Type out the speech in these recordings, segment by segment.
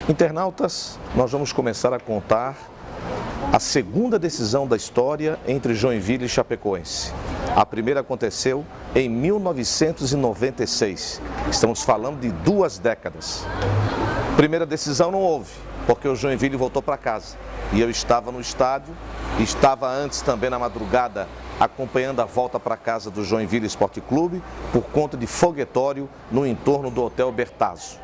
Internautas, nós vamos começar a contar a segunda decisão da história entre Joinville e Chapecoense. A primeira aconteceu em 1996. Estamos falando de 2 décadas. Primeira decisão não houve, porque o Joinville voltou para casa. E eu estava no estádio, estava antes também na madrugada acompanhando a volta para casa do Joinville Esporte Clube por conta de foguetório no entorno do Hotel Bertazzo.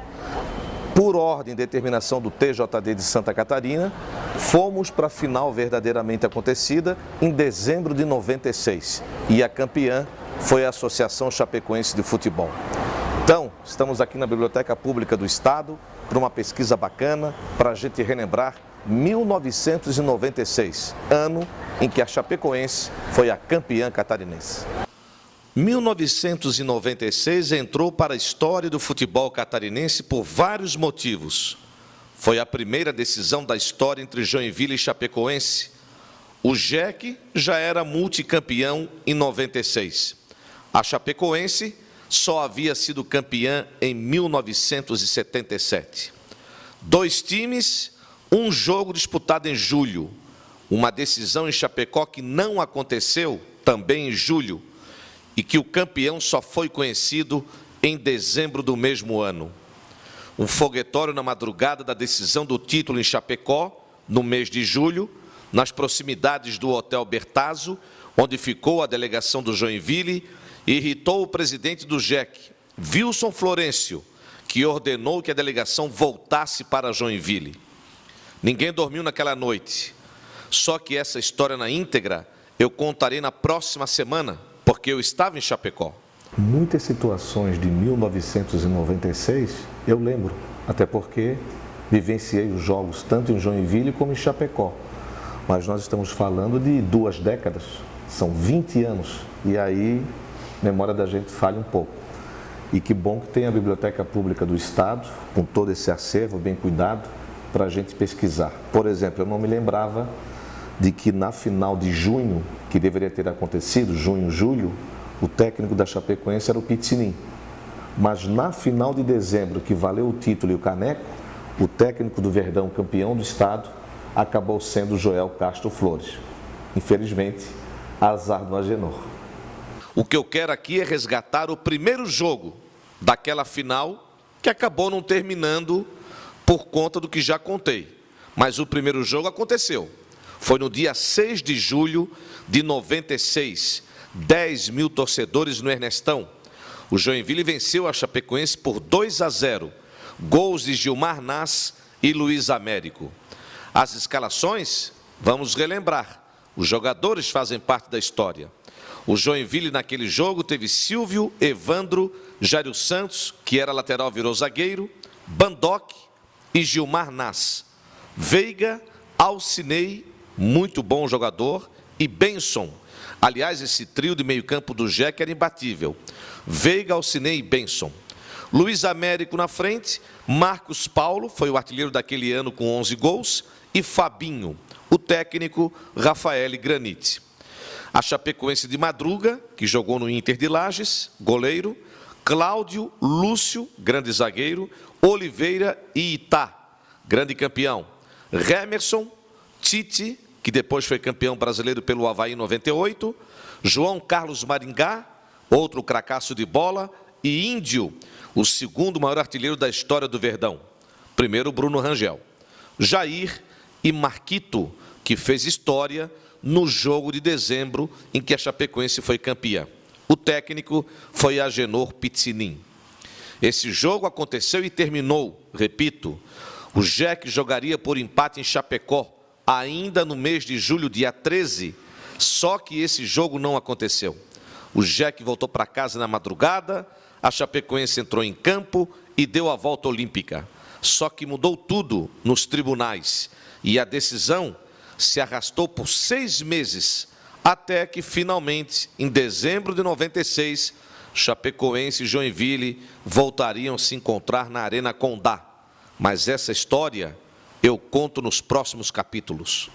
Por ordem e determinação do TJD de Santa Catarina, fomos para a final verdadeiramente acontecida em dezembro de 96 e a campeã foi a Associação Chapecoense de Futebol. Então, estamos aqui na Biblioteca Pública do Estado para uma pesquisa bacana para a gente relembrar 1996, ano em que a Chapecoense foi a campeã catarinense. 1996 entrou para a história do futebol catarinense por vários motivos. Foi a primeira decisão da história entre Joinville e Chapecoense. O JEC já era multicampeão em 96. A Chapecoense só havia sido campeã em 1977. 2 times, um jogo disputado em julho. Uma decisão em Chapecó que não aconteceu também em julho, e que o campeão só foi conhecido em dezembro do mesmo ano. Um foguetório na madrugada da decisão do título em Chapecó, no mês de julho, nas proximidades do Hotel Bertazzo, onde ficou a delegação do Joinville, irritou o presidente do JEC, Wilson Florencio, que ordenou que a delegação voltasse para Joinville. Ninguém dormiu naquela noite, só que essa história na íntegra eu contarei na próxima semana, porque eu estava em Chapecó. Muitas situações de 1996 eu lembro, até porque vivenciei os jogos tanto em Joinville como em Chapecó. Mas nós estamos falando de 2 décadas, são 20 anos, e aí a memória da gente falha um pouco. E que bom que tem a Biblioteca Pública do Estado, com todo esse acervo bem cuidado, para a gente pesquisar. Por exemplo, eu não me lembrava de que na final de junho, que deveria ter acontecido, junho, julho, o técnico da Chapecoense era o Pizzinin. Mas na final de dezembro, que valeu o título e o caneco, o técnico do Verdão, campeão do estado, acabou sendo o Joel Castro Flores. Infelizmente, azar do Agenor. O que eu quero aqui é resgatar o primeiro jogo daquela final, que acabou não terminando por conta do que já contei. Mas o primeiro jogo aconteceu. Foi no dia 6 de julho de 96, 10 mil torcedores no Ernestão. O Joinville venceu a Chapecoense por 2-0, gols de Gilmar Nas e Luiz Américo. As escalações, vamos relembrar, os jogadores fazem parte da história. O Joinville naquele jogo teve Silvio, Evandro, Jário Santos, que era lateral, virou zagueiro, Bandoc e Gilmar Nas. Veiga, Alcinei, muito bom jogador, e Benson. Aliás, esse trio de meio-campo do JEC era imbatível. Veiga, Alcinei e Benson. Luiz Américo na frente, Marcos Paulo, foi o artilheiro daquele ano com 11 gols, e Fabinho, o técnico Rafael Granite. A Chapecoense de Madruga, que jogou no Inter de Lages, goleiro, Cláudio, Lúcio, grande zagueiro, Oliveira e Itá, grande campeão, Remerson, Tite, que depois foi campeão brasileiro pelo Avaí em 98, João Carlos Maringá, outro cracaço de bola, e Índio, o segundo maior artilheiro da história do Verdão. Primeiro, Bruno Rangel. Jair e Marquito, que fez história no jogo de dezembro em que a Chapecoense foi campeã. O técnico foi Agenor Pizzinin. Esse jogo aconteceu e terminou, repito, o JEC jogaria por empate em Chapecó, ainda no mês de julho, dia 13, só que esse jogo não aconteceu. O JEC voltou para casa na madrugada, a Chapecoense entrou em campo e deu a volta olímpica. Só que mudou tudo nos tribunais e a decisão se arrastou por 6 meses, até que finalmente, em dezembro de 96, Chapecoense e Joinville voltariam a se encontrar na Arena Condá. Mas essa história eu conto nos próximos capítulos.